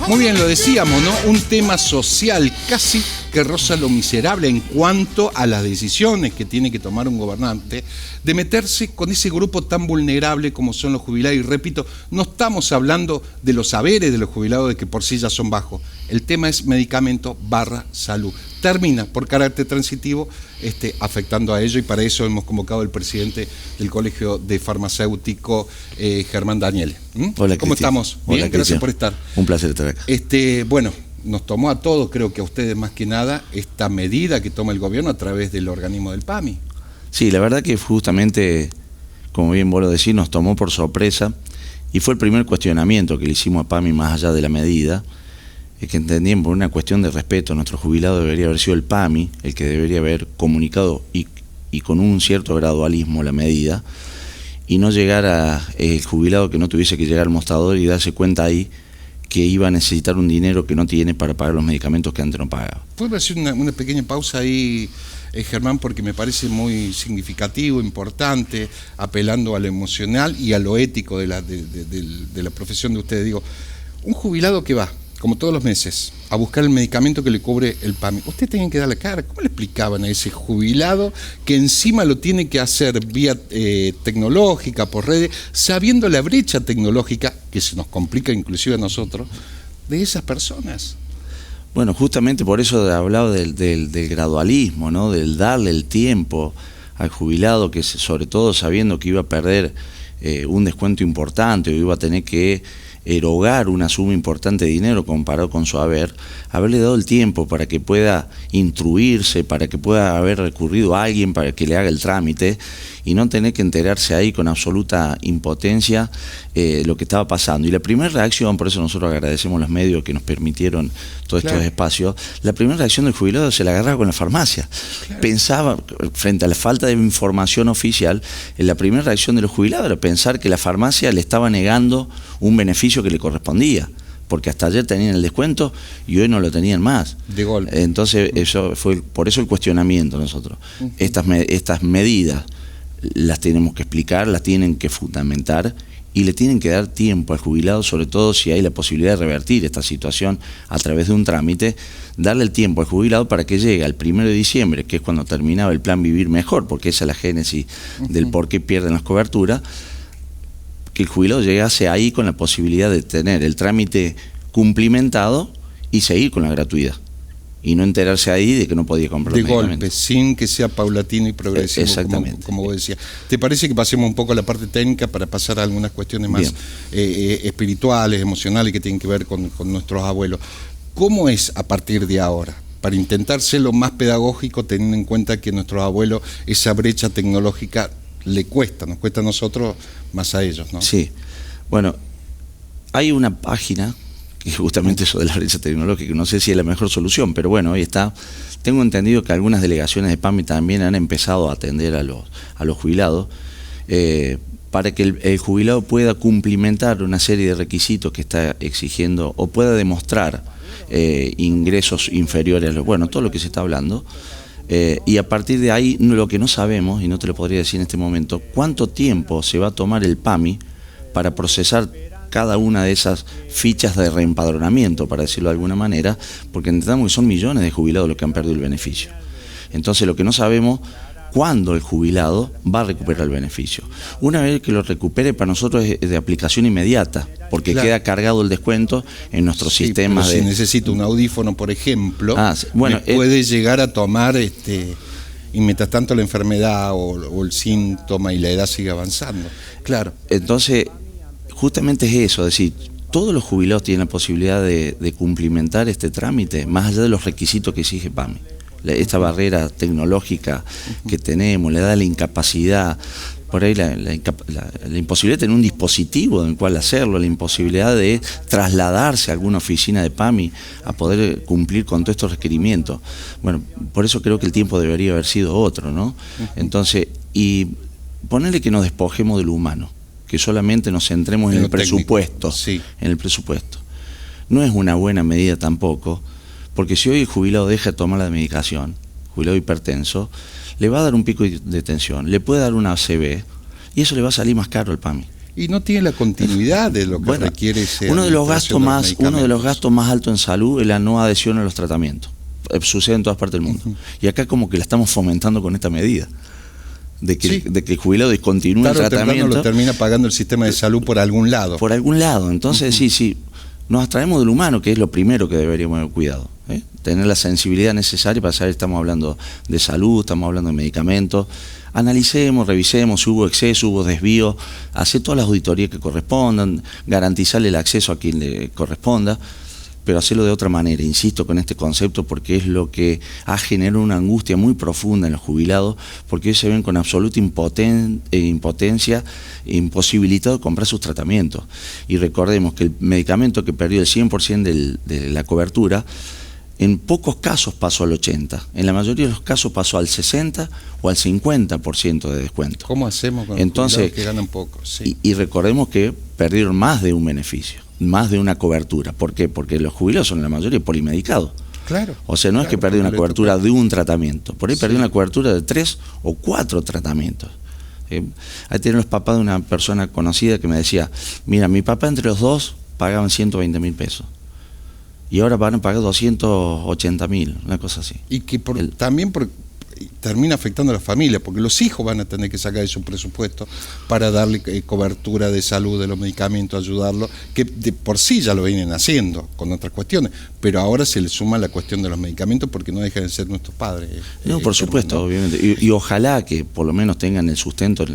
Muy bien, lo decíamos, ¿no? Un tema social casi que roza lo miserable en cuanto a las decisiones que tiene que tomar un gobernante de meterse con ese grupo tan vulnerable como son los jubilados. Y repito, no estamos hablando de los saberes de los jubilados, de que por sí ya son bajos. El tema es medicamento / salud. Termina por carácter transitivo afectando a ello, y para eso hemos convocado al presidente del Colegio de Farmacéutico, Germán Daniele. Hola, ¿Cómo estamos? Bien, Hola, gracias por estar. Un placer estar acá. Bueno, nos tomó a todos, creo que a ustedes más que nada, esta medida que toma el gobierno a través del organismo del PAMI. Sí, la verdad que justamente, como bien vos lo decís, nos tomó por sorpresa y fue el primer cuestionamiento que le hicimos a PAMI más allá de la medida, que entendían por una cuestión de respeto a nuestro jubilado debería haber sido el PAMI el que debería haber comunicado y con un cierto gradualismo la medida, y no llegar a el jubilado que no tuviese que llegar al mostrador y darse cuenta ahí que iba a necesitar un dinero que no tiene para pagar los medicamentos que antes no pagaba. ¿Puedo hacer una pequeña pausa ahí, Germán? Porque me parece muy significativo, importante, apelando a lo emocional y a lo ético de la profesión de ustedes. Digo, un jubilado que va, como todos los meses, a buscar el medicamento que le cubre el PAMI, usted tiene que dar la cara. ¿Cómo le explicaban a ese jubilado que encima lo tiene que hacer vía tecnológica, por redes, sabiendo la brecha tecnológica, que se nos complica inclusive a nosotros, de esas personas? Bueno, justamente por eso he hablado del gradualismo, ¿no? Del darle el tiempo al jubilado, que sobre todo sabiendo que iba a perder un descuento importante o iba a tener que erogar una suma importante de dinero comparado con su haberle dado el tiempo para que pueda instruirse, para que pueda haber recurrido a alguien para que le haga el trámite y no tener que enterarse ahí con absoluta impotencia lo que estaba pasando. Y la primera reacción, por eso nosotros agradecemos a los medios que nos permitieron todos estos espacios, la primera reacción del jubilado se la agarraba con la farmacia. Claro. Pensaba, frente a la falta de información oficial, la primera reacción de los jubilados era pensar que la farmacia le estaba negando un beneficio que le correspondía, porque hasta ayer tenían el descuento y hoy no lo tenían más. De golpe. Entonces, eso fue por eso el cuestionamiento nosotros. Estas medidas las tenemos que explicar, las tienen que fundamentar y le tienen que dar tiempo al jubilado, sobre todo si hay la posibilidad de revertir esta situación a través de un trámite, darle el tiempo al jubilado para que llegue al 1 de diciembre, que es cuando terminaba el plan Vivir Mejor, porque esa es la génesis del por qué pierden las coberturas, que el jubilado llegase ahí con la posibilidad de tener el trámite cumplimentado y seguir con la gratuidad. Y no enterarse ahí de que no podía comprar de golpe, sin que sea paulatino y progresivo, como vos decías. ¿Te parece que pasemos un poco a la parte técnica para pasar a algunas cuestiones más espirituales, emocionales, que tienen que ver con nuestros abuelos? ¿Cómo es a partir de ahora? Para intentar ser lo más pedagógico, teniendo en cuenta que nuestros abuelos, esa brecha tecnológica nos cuesta a nosotros más a ellos, ¿no? Sí. Bueno, hay una página que justamente eso de la brecha tecnológica, no sé si es la mejor solución, pero bueno, ahí está. Tengo entendido que algunas delegaciones de PAMI también han empezado a atender a los jubilados para que el jubilado pueda cumplimentar una serie de requisitos que está exigiendo o pueda demostrar ingresos inferiores a todo lo que se está hablando. Y a partir de ahí, lo que no sabemos, y no te lo podría decir en este momento, cuánto tiempo se va a tomar el PAMI para procesar cada una de esas fichas de reempadronamiento, para decirlo de alguna manera, porque entendamos que son millones de jubilados los que han perdido el beneficio. Entonces lo que no sabemos, cuándo el jubilado va a recuperar el beneficio. Una vez que lo recupere, para nosotros es de aplicación inmediata, porque queda cargado el descuento en nuestro sistema. Si necesito un audífono, por ejemplo, puede llegar a tomar y mientras tanto la enfermedad o el síntoma y la edad sigue avanzando. Claro. Entonces, justamente es eso, es decir, todos los jubilados tienen la posibilidad de cumplimentar este trámite, más allá de los requisitos que exige PAMI. Esta barrera tecnológica que tenemos, le da la incapacidad, por ahí la imposibilidad de tener un dispositivo en el cual hacerlo, la imposibilidad de trasladarse a alguna oficina de PAMI a poder cumplir con todos estos requerimientos. Bueno, por eso creo que el tiempo debería haber sido otro, ¿no? Entonces, y ponerle que nos despojemos de lo humano, que solamente nos centremos en el presupuesto, en el presupuesto. No es una buena medida tampoco, porque si hoy el jubilado deja de tomar la medicación, jubilado hipertenso, le va a dar un pico de tensión, le puede dar una ACV y eso le va a salir más caro al PAMI. Y no tiene la continuidad de lo que bueno, requiere ese uno de los gastos más altos en salud es la no adhesión a los tratamientos. Sucede en todas partes del mundo. Y acá como que la estamos fomentando con esta medida. De que el jubilado discontinúe el tratamiento. Lo termina pagando el sistema de salud por algún lado. Por algún lado. Entonces, sí, nos abstraemos del humano, que es lo primero que deberíamos haber cuidado. Tener la sensibilidad necesaria para saber si estamos hablando de salud, estamos hablando de medicamentos. Analicemos, revisemos si hubo exceso, hubo desvío, hacer todas las auditorías que correspondan, garantizarle el acceso a quien le corresponda, pero hacerlo de otra manera. Insisto con este concepto porque es lo que ha generado una angustia muy profunda en los jubilados, porque ellos se ven con absoluta impotencia, imposibilitados de comprar sus tratamientos. Y recordemos que el medicamento que perdió el 100% de la cobertura, en pocos casos pasó al 80%, en la mayoría de los casos pasó al 60% o al 50% de descuento. ¿Cómo hacemos con los jubilados que ganan poco? Sí. Y recordemos que perdieron más de un beneficio, más de una cobertura. ¿Por qué? Porque los jubilados son en la mayoría polimedicados. Claro. O sea, no es que perdió una cobertura de un tratamiento, por ahí perdió una cobertura de 3 o 4 tratamientos. Ahí tienen los papás de una persona conocida que me decía, mira, mi papá entre los dos pagaban 120.000 pesos. Y ahora van a pagar 280.000, una cosa así. Y que también termina afectando a la familia, porque los hijos van a tener que sacar de su presupuesto para darle cobertura de salud, de los medicamentos, ayudarlo, que de por sí ya lo vienen haciendo con otras cuestiones, pero ahora se le suma la cuestión de los medicamentos porque no dejan de ser nuestros padres. No, por supuesto, ¿no? Obviamente. Y ojalá que por lo menos tengan el sustento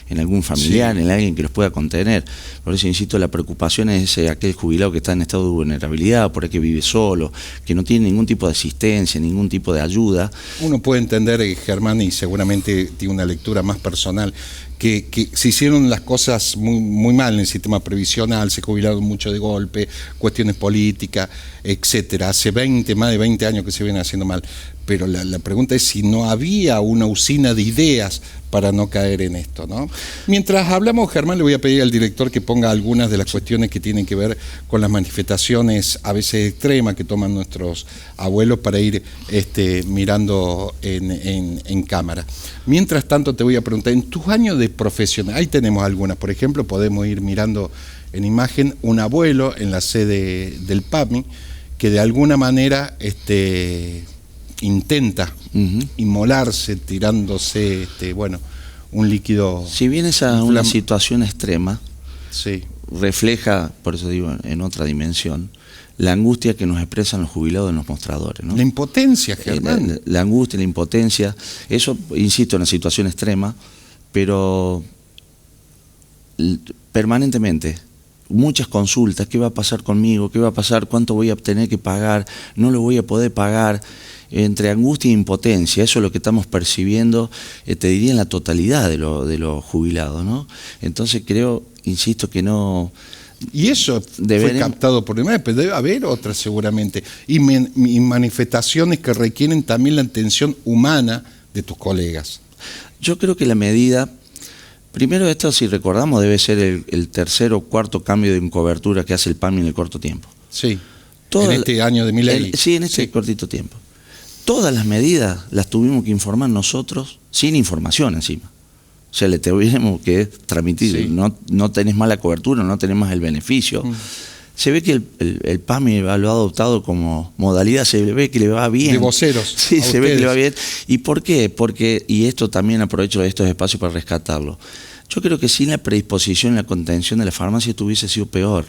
en algún familiar, en alguien que los pueda contener. Por eso insisto, la preocupación es aquel jubilado que está en estado de vulnerabilidad, por el que vive solo, que no tiene ningún tipo de asistencia, ningún tipo de ayuda. Uno puede entender, Germán, y seguramente tiene una lectura más personal, que se hicieron las cosas muy mal en el sistema previsional, se jubilaron mucho de golpe, cuestiones políticas, etcétera. Hace más de 20 años que se viene haciendo mal. Pero la pregunta es si no había una usina de ideas para no caer en esto, ¿no? Mientras hablamos, Germán, le voy a pedir al director que ponga algunas de las cuestiones que tienen que ver con las manifestaciones a veces extremas que toman nuestros abuelos para ir mirando en cámara. Mientras tanto, te voy a preguntar, en tus años de profesional, ahí tenemos algunas, por ejemplo, podemos ir mirando en imagen un abuelo en la sede del PAMI que de alguna manera intenta inmolarse tirándose un líquido. Si bien esa una situación extrema, sí, refleja, por eso digo, en otra dimensión, la angustia que nos expresan los jubilados en los mostradores, ¿no? La impotencia, Germán. La angustia, la impotencia, eso, insisto, en una situación extrema, pero permanentemente. Muchas consultas, ¿qué va a pasar conmigo? ¿Qué va a pasar? ¿Cuánto voy a tener que pagar? ¿No lo voy a poder pagar? Entre angustia e impotencia, eso es lo que estamos percibiendo, te diría, en la totalidad de los jubilados, ¿no? Entonces creo, insisto, que no... Y eso fue captado por demás, pero debe haber otras seguramente, y manifestaciones que requieren también la atención humana de tus colegas. Yo creo que la medida... Primero esto, si recordamos, debe ser el tercer o cuarto cambio de cobertura que hace el PAMI en el corto tiempo. Sí, en este año de Milei. Sí, en este cortito tiempo. Todas las medidas las tuvimos que informar nosotros sin información encima. O sea, le tuvimos que transmitir, sí. No tenés más la cobertura, no tenés más el beneficio. Se ve que el PAMI lo ha adoptado como modalidad, se ve que le va bien. De voceros. Sí, se ve que le va bien. ¿Y por qué? Porque, y esto también aprovecho de estos espacios para rescatarlo, yo creo que sin la predisposición y la contención de la farmacia esto hubiese sido peor.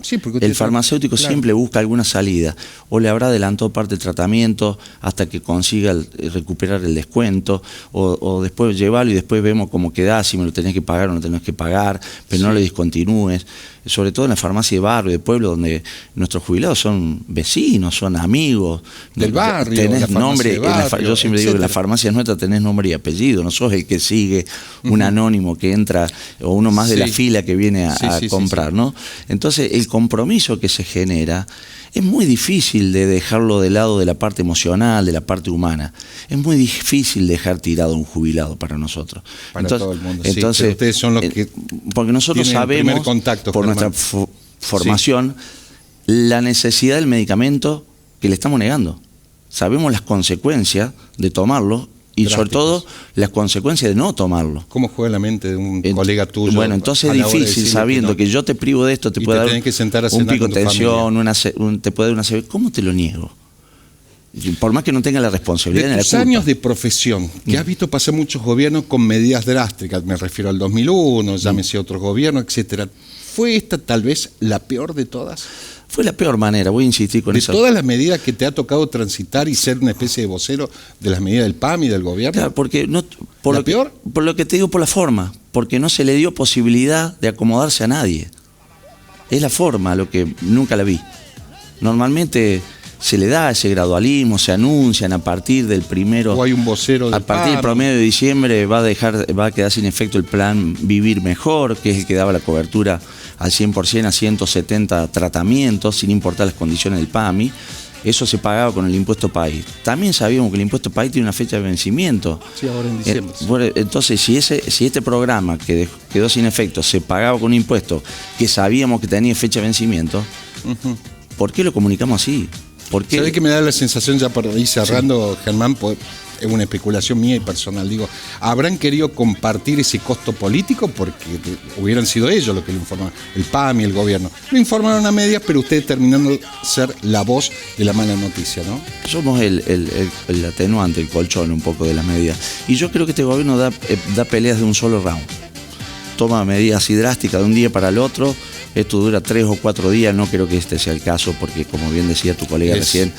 Sí, porque el farmacéutico siempre busca alguna salida, o le habrá adelantado parte del tratamiento hasta que consiga recuperar el descuento, o después llevarlo y después vemos cómo queda, si me lo tenés que pagar o no tenés que pagar, pero no lo discontinúes. Sobre todo en la farmacia de barrio, de pueblo, donde nuestros jubilados son vecinos, son amigos. Del barrio, tenés nombre, de barrio, yo siempre digo que en la farmacia nuestra tenés nombre y apellido, no sos el que sigue un anónimo que entra, o uno más de la fila que viene a comprar, ¿no? Entonces, el compromiso que se genera es muy difícil de dejarlo de lado de la parte emocional, de la parte humana. Es muy difícil dejar tirado a un jubilado para nosotros. Para todo el mundo, entonces, ustedes son los que porque nosotros sabemos, por nuestra formación, la necesidad del medicamento que le estamos negando. Sabemos las consecuencias de tomarlo y sobre todo las consecuencias de no tomarlo. ¿Cómo juega la mente de un colega tuyo? Bueno, entonces es difícil sabiendo que yo te privo de esto, te puede dar un pico de tensión, te puede dar una CB. ¿Cómo te lo niego? Por más que no tenga la responsabilidad. De tus años de profesión, que has visto pasar muchos gobiernos con medidas drásticas, me refiero al 2001, llámese otros gobiernos, etcétera. ¿Fue esta tal vez la peor de todas? Fue la peor manera, voy a insistir con eso. De todas las medidas que te ha tocado transitar y ser una especie de vocero de las medidas del PAM y del gobierno. Claro, porque no, peor? Por lo que te digo, por la forma, porque no se le dio posibilidad de acomodarse a nadie. Es la forma lo que nunca la vi. Normalmente se le da ese gradualismo, se anuncian a partir del primero. O hay un vocero del A partir del PAM. 1 de diciembre va a quedar sin efecto el plan Vivir Mejor, que es el que daba la cobertura al 100% a 170 tratamientos, sin importar las condiciones del PAMI. Eso se pagaba con el impuesto país. También sabíamos que el impuesto país tiene una fecha de vencimiento. Sí, ahora en diciembre. Entonces, si este programa que quedó sin efecto se pagaba con un impuesto que sabíamos que tenía fecha de vencimiento, ¿por qué lo comunicamos así? ¿Sabés que me da la sensación, ya por ahí cerrando, Germán? Es una especulación mía y personal. Digo, ¿habrán querido compartir ese costo político? Porque hubieran sido ellos los que lo informaron, el PAM y el gobierno. Lo informaron a medias, pero ustedes terminando ser la voz de la mala noticia, ¿no? Somos el atenuante, el colchón un poco de las medidas. Y yo creo que este gobierno da peleas de un solo round. Toma medidas así drásticas de un día para el otro. Esto dura 3 o 4 días, no creo que este sea el caso, porque como bien decía tu colega recién,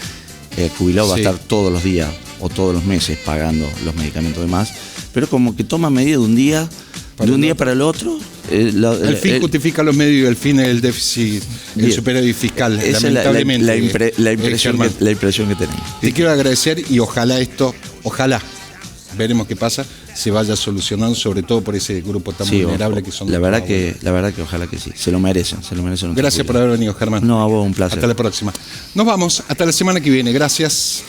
el jubilado va a estar todos los días o todos los meses pagando los medicamentos demás, pero como que toma medidas de un día para el otro. El fin justifica los medios y el fin es el déficit, el superávit fiscal, esa lamentablemente. la impresión que tenemos. Te quiero agradecer y ojalá veremos qué pasa, se vaya solucionando, sobre todo por ese grupo tan vulnerable que son. La verdad que ojalá que sí, se lo merecen. Gracias por haber venido, Germán. No, a vos un placer. Hasta la próxima. Nos vamos, hasta la semana que viene. Gracias.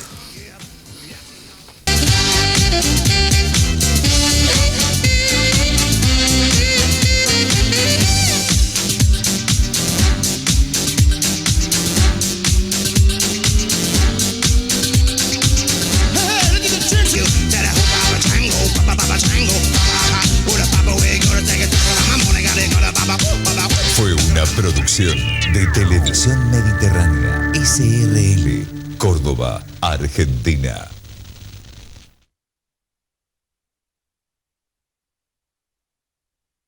Fue una producción de Televisión Mediterránea, SRL, Córdoba, Argentina.